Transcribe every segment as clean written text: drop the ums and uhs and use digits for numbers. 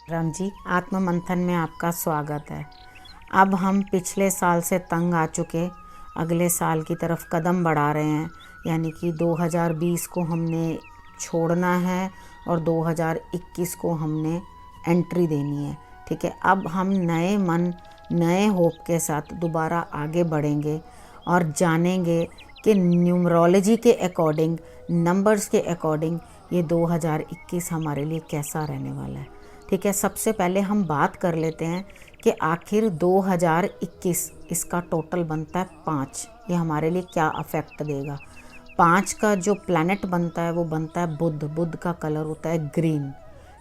राम जी, आत्म मंथन में आपका स्वागत है। अब हम पिछले साल से तंग आ चुके अगले साल की तरफ कदम बढ़ा रहे हैं, यानी कि 2020 को हमने छोड़ना है और 2021 को हमने एंट्री देनी है। ठीक है, अब हम नए मन नए होप के साथ दोबारा आगे बढ़ेंगे और जानेंगे कि न्यूमरोलॉजी के अकॉर्डिंग, नंबर्स के अकॉर्डिंग ये 2021 हमारे लिए कैसा रहने वाला है। ठीक है, सबसे पहले हम बात कर लेते हैं कि आखिर 2021 इसका टोटल बनता है 5। ये हमारे लिए क्या अफेक्ट देगा। 5 का जो प्लैनेट बनता है वो बनता है बुध। बुध का कलर होता है ग्रीन।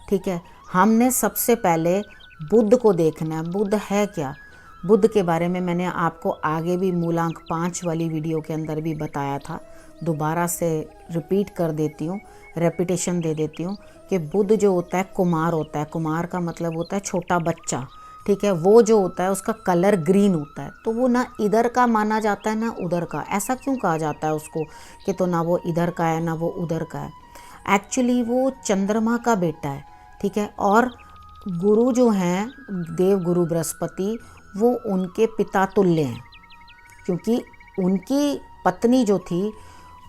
ठीक है, हमने सबसे पहले बुध को देखना है। बुध है क्या? बुध के बारे में मैंने आपको आगे भी मूलांक 5 वाली वीडियो के अंदर भी बताया था। दोबारा से रिपीट कर देती हूँ, रेपिटेशन दे देती हूँ कि बुध जो होता है कुमार होता है। कुमार का मतलब होता है छोटा बच्चा। ठीक है, वो जो होता है उसका कलर ग्रीन होता है, तो वो ना इधर का माना जाता है ना उधर का। ऐसा क्यों कहा जाता है उसको कि तो ना वो इधर का है ना वो उधर का है। एक्चुअली वो चंद्रमा का बेटा है। ठीक है, और गुरु जो हैं देव गुरु बृहस्पति, वो उनके पिता तुल्य हैं, क्योंकि उनकी पत्नी जो थी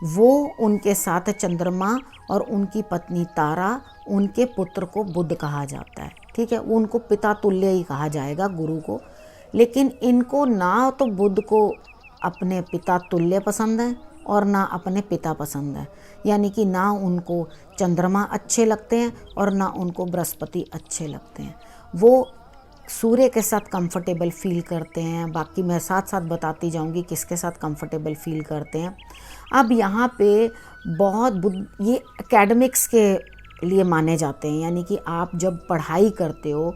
वो उनके साथ चंद्रमा और उनकी पत्नी तारा, उनके पुत्र को बुध कहा जाता है। ठीक है, उनको पिता तुल्य ही कहा जाएगा गुरु को। लेकिन इनको ना तो बुध को अपने पिता तुल्य पसंद है और ना अपने पिता पसंद है, यानी कि ना उनको चंद्रमा अच्छे लगते हैं और ना उनको बृहस्पति अच्छे लगते हैं। वो सूर्य के साथ कंफर्टेबल फील करते हैं। बाकी मैं साथ साथ बताती जाऊंगी किसके साथ कंफर्टेबल फील करते हैं। अब यहाँ पे बहुत ये एकेडमिक्स के लिए माने जाते हैं, यानी कि आप जब पढ़ाई करते हो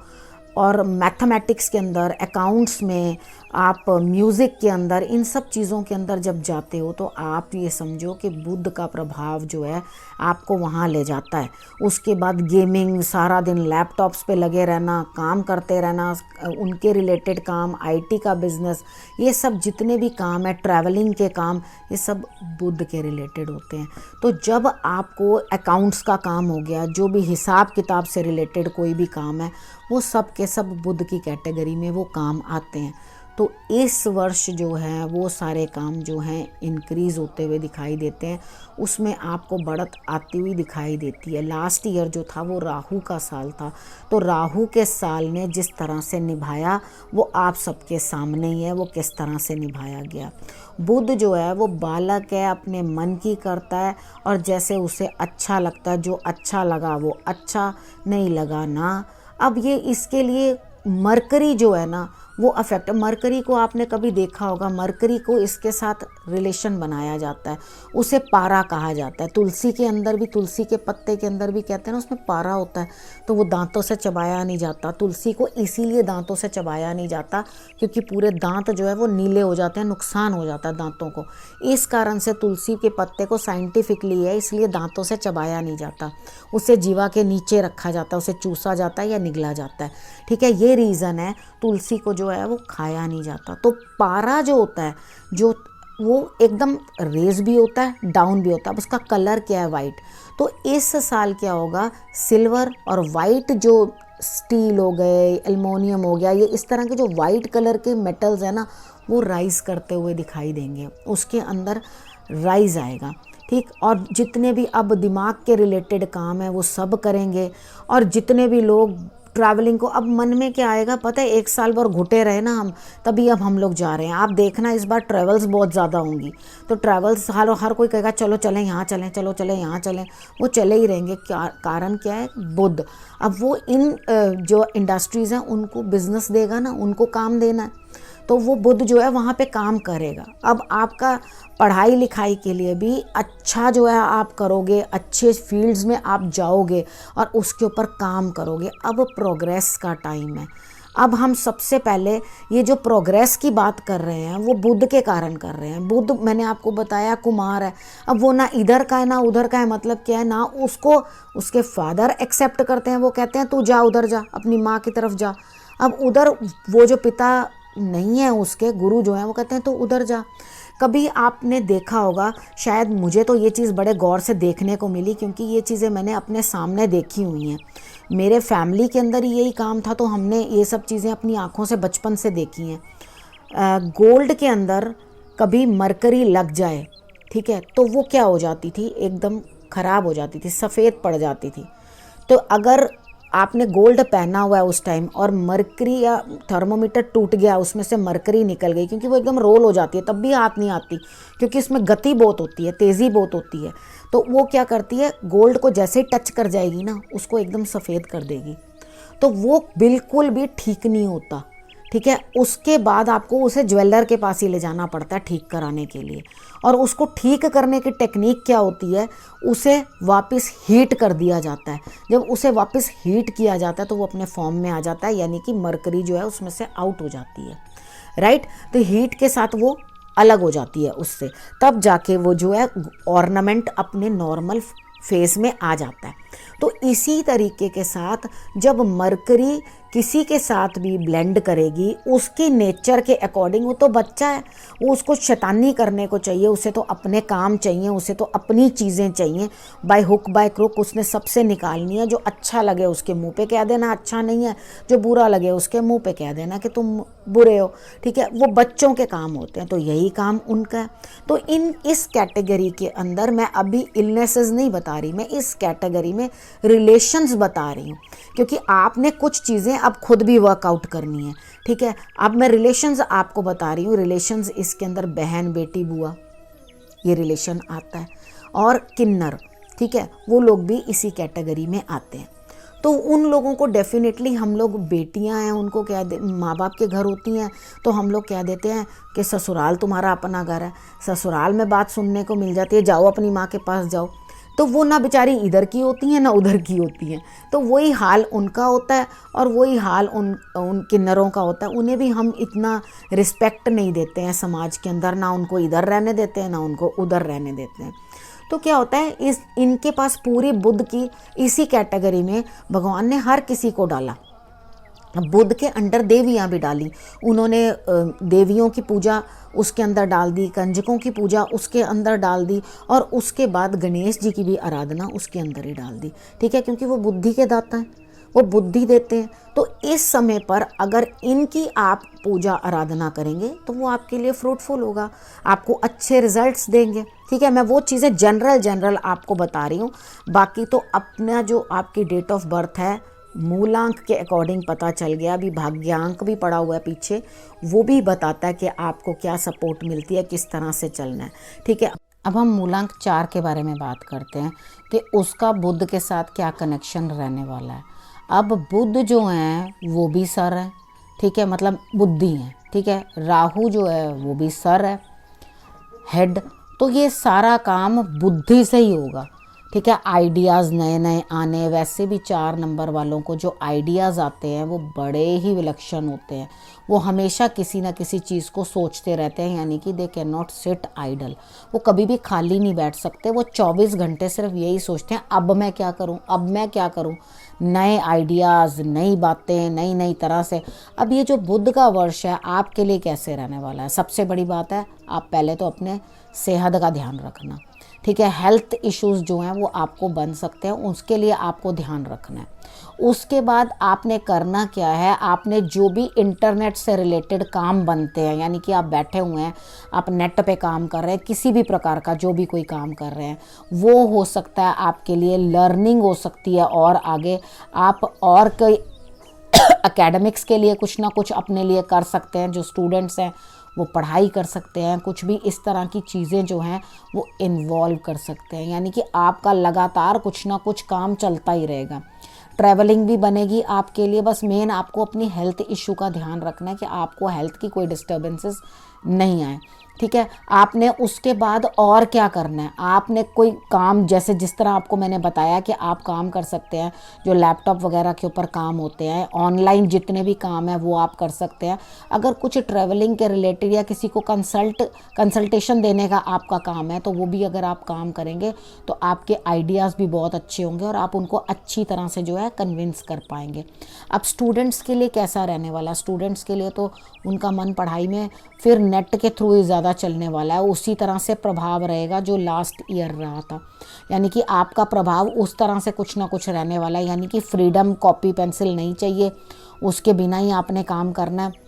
और मैथमेटिक्स के अंदर, अकाउंट्स में, आप म्यूज़िक के अंदर, इन सब चीज़ों के अंदर जब जाते हो तो आप ये समझो कि बुध का प्रभाव जो है आपको वहाँ ले जाता है। उसके बाद गेमिंग, सारा दिन लैपटॉप्स पे लगे रहना, काम करते रहना, उनके रिलेटेड काम, आईटी का बिज़नेस, ये सब जितने भी काम है, ट्रैवलिंग के काम, ये सब बुध के रिलेटेड होते हैं। तो जब आपको अकाउंट्स का काम हो गया, जो भी हिसाब किताब से रिलेटेड कोई भी काम है, वो सब के सब बुध की कैटेगरी में वो काम आते हैं। तो इस वर्ष जो है वो सारे काम जो हैं इंक्रीज़ होते हुए दिखाई देते हैं, उसमें आपको बढ़त आती हुई दिखाई देती है। लास्ट ईयर जो था वो राहु का साल था, तो राहु के साल ने जिस तरह से निभाया वो आप सबके सामने ही है, वो किस तरह से निभाया गया। बुध जो है वो बालक है, अपने मन की करता है और जैसे उसे अच्छा लगता है, जो अच्छा लगा वो अच्छा, नहीं लगा ना। अब ये इसके लिए मरकरी जो है ना वो अफेक्ट, मरकरी को आपने कभी देखा होगा, मरकरी को इसके साथ रिलेशन बनाया जाता है, उसे पारा कहा जाता है। तुलसी के अंदर भी, तुलसी के पत्ते के अंदर भी कहते हैं ना उसमें पारा होता है, तो वो दांतों से चबाया नहीं जाता। तुलसी को इसीलिए दांतों से चबाया नहीं जाता क्योंकि पूरे दांत जो है वो नीले हो जाते हैं, नुकसान हो जाता है दांतों को। इस कारण से तुलसी के पत्ते को साइंटिफिकली है इसलिए दांतों से चबाया नहीं जाता, उसे जीवा के नीचे रखा जाता है, उसे चूसा जाता है या निगला जाता है। ठीक है, ये रीज़न है तुलसी को जो है वो खाया नहीं जाता। तो पारा जो होता है, जो वो एकदम रेज भी होता है, डाउन भी होता है। अब उसका कलर क्या है? वाइट। तो इस साल क्या होगा, सिल्वर और वाइट, जो स्टील हो गए, एल्युमिनियम हो गया, ये इस तरह के जो वाइट कलर के मेटल्स है ना, वो राइज करते हुए दिखाई देंगे, उसके अंदर राइज आएगा। ठीक, और जितने भी अब दिमाग के रिलेटेड काम है वो सब करेंगे। और जितने भी लोग ट्रैवलिंग को, अब मन में क्या आएगा पता है, एक साल भर घुटे रहे ना हम, तभी अब हम लोग जा रहे हैं। आप देखना इस बार ट्रैवल्स बहुत ज़्यादा होंगी, तो ट्रैवल्स हर कोई कहेगा चलो चलें यहाँ चलें, चलो चलें यहाँ चलें, वो चले ही रहेंगे। क्या कारण क्या है? बुध। अब वो इन जो इंडस्ट्रीज़ हैं उनको बिजनेस देगा ना, उनको काम देना है, तो वो बुध जो है वहाँ पे काम करेगा। अब आपका पढ़ाई लिखाई के लिए भी अच्छा जो है आप करोगे, अच्छे फील्ड्स में आप जाओगे और उसके ऊपर काम करोगे। अब प्रोग्रेस का टाइम है। अब हम सबसे पहले ये जो प्रोग्रेस की बात कर रहे हैं वो बुध के कारण कर रहे हैं। बुध मैंने आपको बताया कुमार है, अब वो ना इधर का है ना उधर का है। मतलब क्या है ना, उसको उसके फादर एक्सेप्ट करते हैं, वो कहते हैं तू जा उधर जा, अपनी माँ की तरफ जा। अब उधर वो जो पिता नहीं है उसके, गुरु जो हैं वो कहते हैं तो उधर जा। कभी आपने देखा होगा, शायद मुझे तो ये चीज़ बड़े गौर से देखने को मिली क्योंकि ये चीज़ें मैंने अपने सामने देखी हुई हैं। मेरे फैमिली के अंदर यही काम था, तो हमने ये सब चीज़ें अपनी आँखों से बचपन से देखी हैं। गोल्ड के अंदर कभी मरकरी लग जाए, ठीक है, तो वो क्या हो जाती थी, एकदम ख़राब हो जाती थी, सफ़ेद पड़ जाती थी। तो अगर आपने गोल्ड पहना हुआ है उस टाइम और मरकरी या थर्मोमीटर टूट गया, उसमें से मरकरी निकल गई, क्योंकि वो एकदम रोल हो जाती है, तब भी हाथ नहीं आती, क्योंकि इसमें गति बहुत होती है, तेज़ी बहुत होती है। तो वो क्या करती है, गोल्ड को जैसे ही टच कर जाएगी ना, उसको एकदम सफ़ेद कर देगी। तो वो बिल्कुल भी ठीक नहीं होता, ठीक है। उसके बाद आपको उसे ज्वेलर के पास ही ले जाना पड़ता है ठीक कराने के लिए। और उसको ठीक करने की टेक्निक क्या होती है, उसे वापस हीट कर दिया जाता है। जब उसे वापस हीट किया जाता है तो वो अपने फॉर्म में आ जाता है, यानी कि मरकरी जो है उसमें से आउट हो जाती है, राइट। तो हीट के साथ वो अलग हो जाती है उससे, तब जाके वो जो है ऑर्नामेंट अपने नॉर्मल फेस में आ जाता है। तो इसी तरीके के साथ जब मरकरी किसी के साथ भी ब्लेंड करेगी, उसकी नेचर के अकॉर्डिंग, वो तो बच्चा है, वो उसको शैतानी करने को चाहिए, उसे तो अपने काम चाहिए, उसे तो अपनी चीज़ें चाहिए, बाय हुक बाय क्रुक उसने सबसे निकालनी है। जो अच्छा लगे उसके मुंह पे कह देना अच्छा नहीं है, जो बुरा लगे उसके मुंह पे कह देना कि तुम बुरे हो, ठीक है। वो बच्चों के काम होते हैं, तो यही काम उनका है। तो इस कैटेगरी के अंदर मैं अभी इलनेसेस नहीं बता रही, मैं इस कैटेगरी में रिलेशंस बता रही हूँ, क्योंकि आपने कुछ चीज़ें अब खुद भी वर्कआउट करनी है, ठीक है। अब मैं रिलेशंस आपको बता रही हूँ। रिलेशंस इसके अंदर बहन बेटी बुआ ये रिलेशन आता है, और किन्नर, ठीक है, वो लोग भी इसी कैटेगरी में आते हैं। तो उन लोगों को डेफिनेटली, हम लोग बेटियां हैं, उनको क्या माँ बाप के घर होती हैं, तो हम लोग कह देते हैं कि ससुराल तुम्हारा अपना घर है। ससुराल में बात सुनने को मिल जाती है, जाओ अपनी माँ के पास जाओ, तो वो ना बेचारी इधर की होती हैं ना उधर की होती हैं। तो वही हाल उनका होता है और वही हाल उन किन्नरों का होता है। उन्हें भी हम इतना रिस्पेक्ट नहीं देते हैं समाज के अंदर, ना उनको इधर रहने देते हैं ना उनको उधर रहने देते हैं। तो क्या होता है, इनके पास पूरी बुद्ध की इसी कैटेगरी में भगवान ने हर किसी को डाला। बुद्ध के अंडर देवियाँ भी डाली उन्होंने, देवियों की पूजा उसके अंदर डाल दी, कंजकों की पूजा उसके अंदर डाल दी, और उसके बाद गणेश जी की भी आराधना उसके अंदर ही डाल दी, ठीक है, क्योंकि वो बुद्धि के दाता हैं, वो बुद्धि देते हैं। तो इस समय पर अगर इनकी आप पूजा आराधना करेंगे तो वो आपके लिए फ्रूटफुल होगा, आपको अच्छे रिजल्ट्स देंगे, ठीक है। मैं वो चीज़ें जनरल आपको बता रही हूँ, बाकी तो अपना जो आपकी डेट ऑफ बर्थ है मूलांक के अकॉर्डिंग पता चल गया। अभी भाग्यांक भी पड़ा हुआ है पीछे, वो भी बताता है कि आपको क्या सपोर्ट मिलती है, किस तरह से चलना है, ठीक है। अब हम मूलांक 4 के बारे में बात करते हैं कि उसका बुध के साथ क्या कनेक्शन रहने वाला है। अब बुध जो हैं वो भी सर है, ठीक है, मतलब बुद्धि है, ठीक है। राहु जो है वो भी सर है, हेड। तो ये सारा काम बुद्धि से ही होगा, ठीक है। आइडियाज़ नए नए आने, वैसे भी 4 नंबर वालों को जो आइडियाज़ आते हैं वो बड़े ही विलक्षण होते हैं। वो हमेशा किसी ना किसी चीज़ को सोचते रहते हैं, यानी कि they can not sit idle. वो कभी भी खाली नहीं बैठ सकते, वो 24 घंटे सिर्फ यही सोचते हैं, अब मैं क्या करूं, अब मैं क्या करूं, नए आइडियाज़, नई बातें, नई नई तरह से। अब ये जो बुध का वर्ष है आपके लिए कैसे रहने वाला है, सबसे बड़ी बात है, आप पहले तो अपने सेहत का ध्यान रखना, ठीक है। हेल्थ इश्यूज़ जो हैं वो आपको बन सकते हैं, उसके लिए आपको ध्यान रखना है। उसके बाद आपने करना क्या है, आपने जो भी इंटरनेट से रिलेटेड काम बनते हैं, यानी कि आप बैठे हुए हैं, आप नेट पे काम कर रहे हैं, किसी भी प्रकार का जो भी कोई काम कर रहे हैं, वो हो सकता है आपके लिए लर्निंग हो सकती है, और आगे आप और कोई एकेडमिक्स के लिए कुछ ना कुछ अपने लिए कर सकते हैं। जो स्टूडेंट्स हैं वो पढ़ाई कर सकते हैं, कुछ भी इस तरह की चीज़ें जो हैं वो इन्वॉल्व कर सकते हैं, यानी कि आपका लगातार कुछ ना कुछ काम चलता ही रहेगा। ट्रैवलिंग भी बनेगी आपके लिए, बस मेन आपको अपनी हेल्थ इशू का ध्यान रखना है कि आपको हेल्थ की कोई डिस्टर्बेंसेस नहीं आए, ठीक है। आपने उसके बाद और क्या करना है, आपने कोई काम, जैसे जिस तरह आपको मैंने बताया कि आप काम कर सकते हैं, जो लैपटॉप वगैरह के ऊपर काम होते हैं, ऑनलाइन जितने भी काम है वो आप कर सकते हैं। अगर कुछ ट्रैवलिंग के रिलेटेड या किसी को कंसल्टेशन देने का आपका काम है, तो वो भी अगर आप काम करेंगे तो आपके आइडियाज़ भी बहुत अच्छे होंगे और आप उनको अच्छी तरह से जो है कन्विंस कर पाएंगे। अब स्टूडेंट्स के लिए कैसा रहने वाला, स्टूडेंट्स के लिए तो उनका मन पढ़ाई में फिर नेट के थ्रू ही ज़्यादा ज़्यादा चलने वाला है, उसी तरह से प्रभाव रहेगा जो लास्ट ईयर रहा था। यानी कि आपका प्रभाव उस तरह से कुछ ना कुछ रहने वाला है। यानी कि फ्रीडम, कॉपी पेंसिल नहीं चाहिए, उसके बिना ही आपने काम करना है।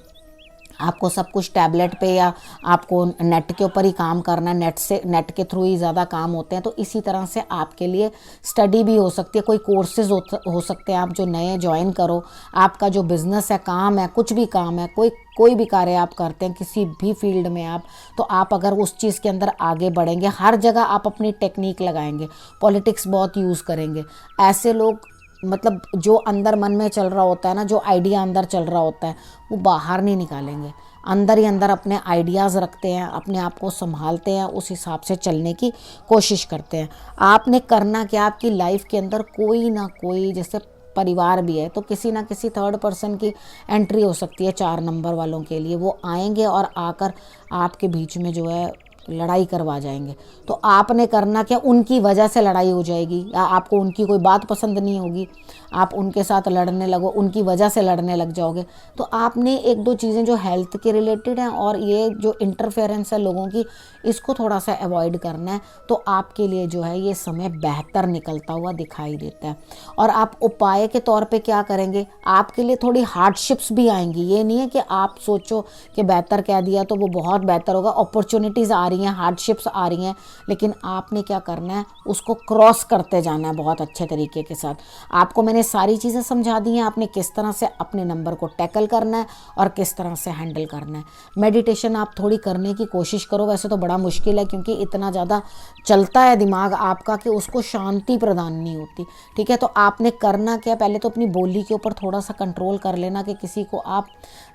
आपको सब कुछ टैबलेट पे या आपको नेट के ऊपर ही काम करना है, नेट के थ्रू ही ज़्यादा काम होते हैं। तो इसी तरह से आपके लिए स्टडी भी हो सकती है, कोई कोर्सेज हो सकते हैं आप जो नए ज्वाइन करो। आपका जो बिज़नेस है, काम है, कुछ भी काम है, कोई भी कार्य आप करते हैं किसी भी फील्ड में आप, तो आप अगर उस चीज़ के अंदर आगे बढ़ेंगे, हर जगह आप अपनी टेक्निक लगाएंगे, पॉलिटिक्स बहुत यूज़ करेंगे। ऐसे लोग मतलब जो अंदर मन में चल रहा होता है ना, जो आइडिया अंदर चल रहा होता है, वो बाहर नहीं निकालेंगे, अंदर ही अंदर अपने आइडियाज़ रखते हैं, अपने आप को संभालते हैं, उस हिसाब से चलने की कोशिश करते हैं। आपने करना क्या, आपकी लाइफ के अंदर कोई ना कोई, जैसे परिवार भी है तो किसी ना किसी थर्ड पर्सन की एंट्री हो सकती है 4 नंबर वालों के लिए। वो आएंगे और आकर आपके बीच में जो है लड़ाई करवा जाएंगे। तो आपने करना क्या, उनकी वजह से लड़ाई हो जाएगी या आपको उनकी कोई बात पसंद नहीं होगी, आप उनके साथ लड़ने लगो, उनकी वजह से लड़ने लग जाओगे। तो आपने 1-2 चीज़ें जो हेल्थ के रिलेटेड हैं और ये जो इंटरफेरेंस है लोगों की, इसको थोड़ा सा अवॉइड करना है। तो आपके लिए जो है ये समय बेहतर निकलता हुआ दिखाई देता है। और आप उपाय के तौर पे क्या करेंगे, आपके लिए थोड़ी हार्डशिप्स भी आएंगी। ये नहीं है कि आप सोचो कि बेहतर कह दिया तो वो बहुत बेहतर होगा। अपॉर्चुनिटीज़ आ रही हैं, हार्डशिप्स आ रही हैं, लेकिन आपने क्या करना है, उसको क्रॉस करते जाना है बहुत अच्छे तरीके के साथ। आपको मैंने सारी चीज़ें समझा दी हैं, आपने किस तरह से अपने नंबर को टैकल करना है और किस तरह से हैंडल करना है। मेडिटेशन आप थोड़ी करने की कोशिश करो, वैसे तो बड़ा मुश्किल है क्योंकि इतना ज़्यादा चलता है दिमाग आपका कि उसको शांति प्रदान नहीं होती। ठीक है, तो आपने करना क्या, पहले तो अपनी बोली के ऊपर थोड़ा सा कंट्रोल कर लेना कि किसी को आप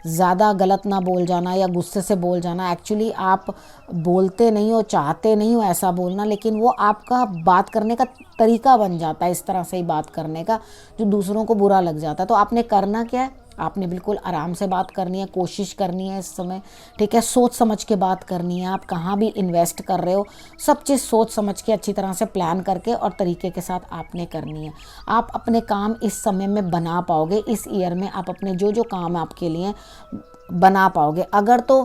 ज़्यादा गलत ना बोल जाना या गुस्से से बोल जाना। एक्चुअली आप बोलते नहीं हो, चाहते नहीं हो ऐसा बोलना, लेकिन वो आपका बात करने का तरीका बन जाता है, इस तरह से ही बात करने का जो दूसरों को बुरा लग जाता है। तो आपने करना क्या है, आपने बिल्कुल आराम से बात करनी है, कोशिश करनी है इस समय। ठीक है, सोच समझ के बात करनी है। आप कहाँ भी इन्वेस्ट कर रहे हो, सब चीज़ सोच समझ के अच्छी तरह से प्लान करके और तरीके के साथ आपने करनी है। आप अपने काम इस समय में बना पाओगे, इस ईयर में आप अपने जो जो काम आपके लिए बना पाओगे। अगर तो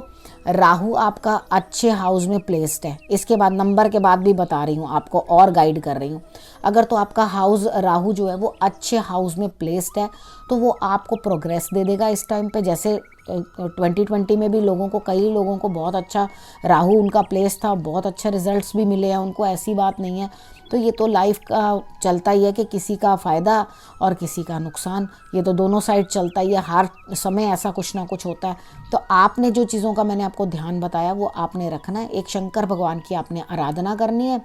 राहु आपका अच्छे हाउस में प्लेस्ड है, इसके बाद नंबर के बाद भी बता रही हूँ आपको और गाइड कर रही हूँ। अगर तो आपका हाउस राहु जो है वो अच्छे हाउस में प्लेस्ड है तो वो आपको प्रोग्रेस दे देगा इस टाइम पे। जैसे 2020 में भी लोगों को, कई लोगों को बहुत अच्छा राहु उनका प्लेस था, बहुत अच्छे रिजल्ट्स भी मिले हैं उनको, ऐसी बात नहीं है। तो ये तो लाइफ का चलता ही है कि किसी का फ़ायदा और किसी का नुकसान, ये तो दोनों साइड चलता ही है, हर समय ऐसा कुछ ना कुछ होता है। तो आपने जो चीज़ों का मैंने आपको ध्यान बताया वो आपने रखना है। एक शंकर भगवान की आपने आराधना करनी है।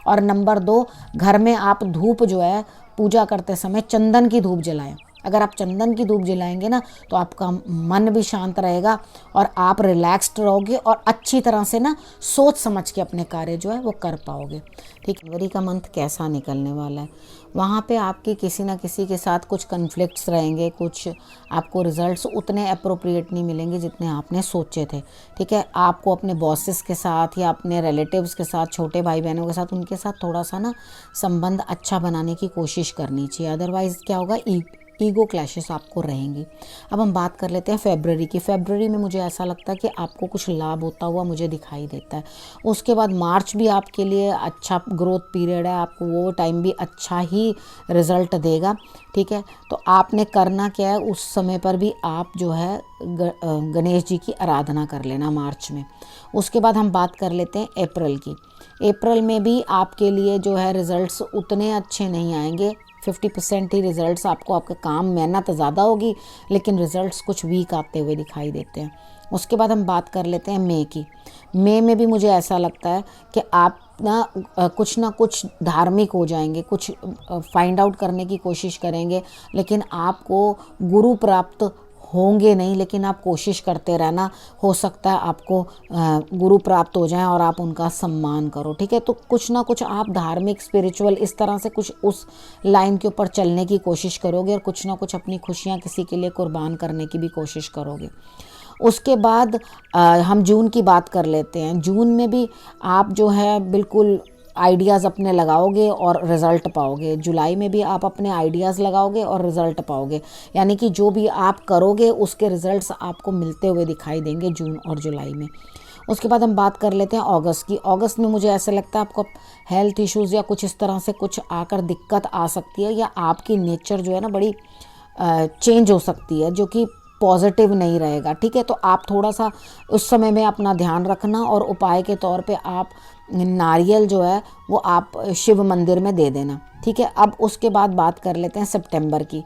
और नंबर 2, घर में आप धूप जो है पूजा करते समय चंदन की धूप जलाएं। अगर आप चंदन की धूप जलाएंगे ना तो आपका मन भी शांत रहेगा और आप रिलैक्स्ड रहोगे और अच्छी तरह से ना सोच समझ के अपने कार्य जो है वो कर पाओगे। ठीक, जनवरी का मंथ कैसा निकलने वाला है, वहाँ पे आपके किसी ना किसी के साथ कुछ कन्फ्लिक्ट्स रहेंगे, कुछ आपको रिजल्ट्स उतने अप्रोप्रिएट नहीं मिलेंगे जितने आपने सोचे थे। ठीक है, आपको अपने बॉसेस के साथ या अपने रिलेटिव्स के साथ, छोटे भाई बहनों के साथ, उनके साथ थोड़ा सा ना संबंध अच्छा बनाने की कोशिश करनी चाहिए। अदरवाइज़ क्या होगा, ईगो क्लैशेस आपको रहेंगी। अब हम बात कर लेते हैं फरवरी की। फरवरी में मुझे ऐसा लगता है कि आपको कुछ लाभ होता हुआ मुझे दिखाई देता है। उसके बाद मार्च भी आपके लिए अच्छा ग्रोथ पीरियड है, आपको वो टाइम भी अच्छा ही रिज़ल्ट देगा। ठीक है, तो आपने करना क्या है, उस समय पर भी आप जो है गणेश जी की आराधना कर लेना मार्च में। उसके बाद हम बात कर लेते हैं अप्रैल की। अप्रैल में भी आपके लिए जो है रिज़ल्ट्स उतने अच्छे नहीं आएंगे, 50% ही रिज़ल्ट्स आपको, आपका काम मेहनत ज़्यादा होगी लेकिन रिज़ल्ट्स कुछ वीक आते हुए दिखाई देते हैं। उसके बाद हम बात कर लेते हैं मई की। मई में भी मुझे ऐसा लगता है कि आप कुछ ना कुछ धार्मिक हो जाएंगे, कुछ फाइंड आउट करने की कोशिश करेंगे, लेकिन आपको गुरु प्राप्त होंगे नहीं, लेकिन आप कोशिश करते रहना, हो सकता है आपको गुरु प्राप्त हो जाएं और आप उनका सम्मान करो। ठीक है, तो कुछ ना कुछ आप धार्मिक, स्पिरिचुअल, इस तरह से कुछ उस लाइन के ऊपर चलने की कोशिश करोगे और कुछ ना कुछ अपनी खुशियां किसी के लिए कुर्बान करने की भी कोशिश करोगे। उसके बाद हम जून की बात कर लेते हैं। जून में भी आप जो है बिल्कुल आइडियाज़ अपने लगाओगे और रिज़ल्ट पाओगे। जुलाई में भी आप अपने आइडियाज़ लगाओगे और रिज़ल्ट पाओगे, यानी कि जो भी आप करोगे उसके रिज़ल्ट्स आपको मिलते हुए दिखाई देंगे जून और जुलाई में। उसके बाद हम बात कर लेते हैं अगस्त की। अगस्त में मुझे ऐसा लगता है आपको हेल्थ इश्यूज़ या कुछ इस तरह से कुछ आकर दिक्कत आ सकती है, या आपकी नेचर जो है ना बड़ी चेंज हो सकती है, जो कि पॉजिटिव नहीं रहेगा। ठीक है, तो आप थोड़ा सा उस समय में अपना ध्यान रखना, और उपाय के तौर पे आप नारियल जो है वो आप शिव मंदिर में दे देना। ठीक है, अब उसके बाद बात कर लेते हैं सितंबर की।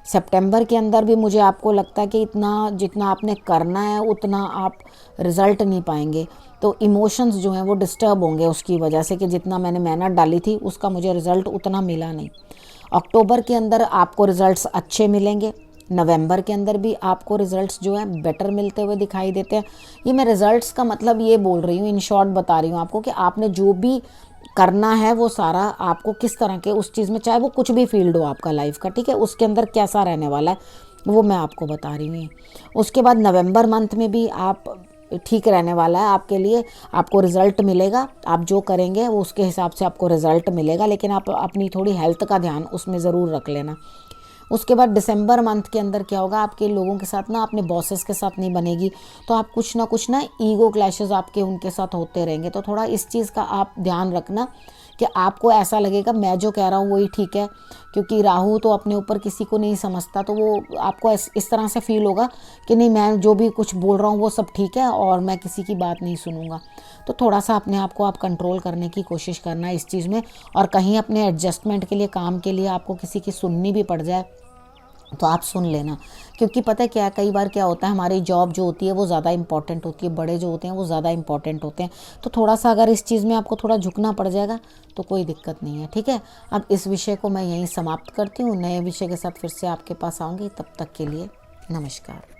सितंबर के अंदर भी मुझे आपको लगता है कि इतना जितना आपने करना है उतना आप रिज़ल्ट नहीं पाएंगे। तो इमोशंस जो हैं वो डिस्टर्ब होंगे उसकी वजह से, कि जितना मैंने मेहनत डाली थी उसका मुझे रिज़ल्ट उतना मिला नहीं। अक्टूबर के अंदर आपको रिज़ल्ट्स अच्छे मिलेंगे। नवंबर के अंदर भी आपको रिज़ल्ट्स जो हैं बेटर मिलते हुए दिखाई देते हैं। ये मैं रिज़ल्ट्स का मतलब ये बोल रही हूँ, इन शॉर्ट बता रही हूँ आपको, कि आपने जो भी करना है वो सारा आपको किस तरह के उस चीज़ में, चाहे वो कुछ भी फील्ड हो आपका लाइफ का, ठीक है, उसके अंदर कैसा रहने वाला है वो मैं आपको बता रही हूँ। उसके बाद नवंबर मंथ में भी आप ठीक रहने वाला है आपके लिए, आपको रिज़ल्ट मिलेगा। आप जो करेंगे वो उसके हिसाब से आपको रिज़ल्ट मिलेगा, लेकिन आप अपनी थोड़ी हेल्थ का ध्यान उसमें ज़रूर रख लेना। उसके बाद दिसंबर मंथ के अंदर क्या होगा, आपके लोगों के साथ ना, अपने बॉसेस के साथ नहीं बनेगी, तो आप कुछ ना ईगो क्लैशेस आपके उनके साथ होते रहेंगे। तो थोड़ा इस चीज़ का आप ध्यान रखना कि आपको ऐसा लगेगा मैं जो कह रहा हूँ वही ठीक है, क्योंकि राहु तो अपने ऊपर किसी को नहीं समझता, तो वो आपको इस तरह से फील होगा कि नहीं, मैं जो भी कुछ बोल रहा हूँ वो सब ठीक है और मैं किसी की बात नहीं सुनूंगा। तो थोड़ा सा अपने आप को आप कंट्रोल करने की कोशिश करना इस चीज़ में, और कहीं अपने एडजस्टमेंट के लिए, काम के लिए आपको किसी की सुननी भी पड़ जाए तो आप सुन लेना। क्योंकि पता है क्या, कई बार क्या होता है, हमारी जॉब जो होती है वो ज़्यादा इंपॉर्टेंट होती है, बड़े जो होते हैं वो ज़्यादा इंपॉर्टेंट होते हैं। तो थोड़ा सा अगर इस चीज़ में आपको थोड़ा झुकना पड़ जाएगा तो कोई दिक्कत नहीं है। ठीक है, अब इस विषय को मैं यहीं समाप्त करती हूँ। नए विषय के साथ फिर से आपके पास आऊँगी, तब तक के लिए नमस्कार।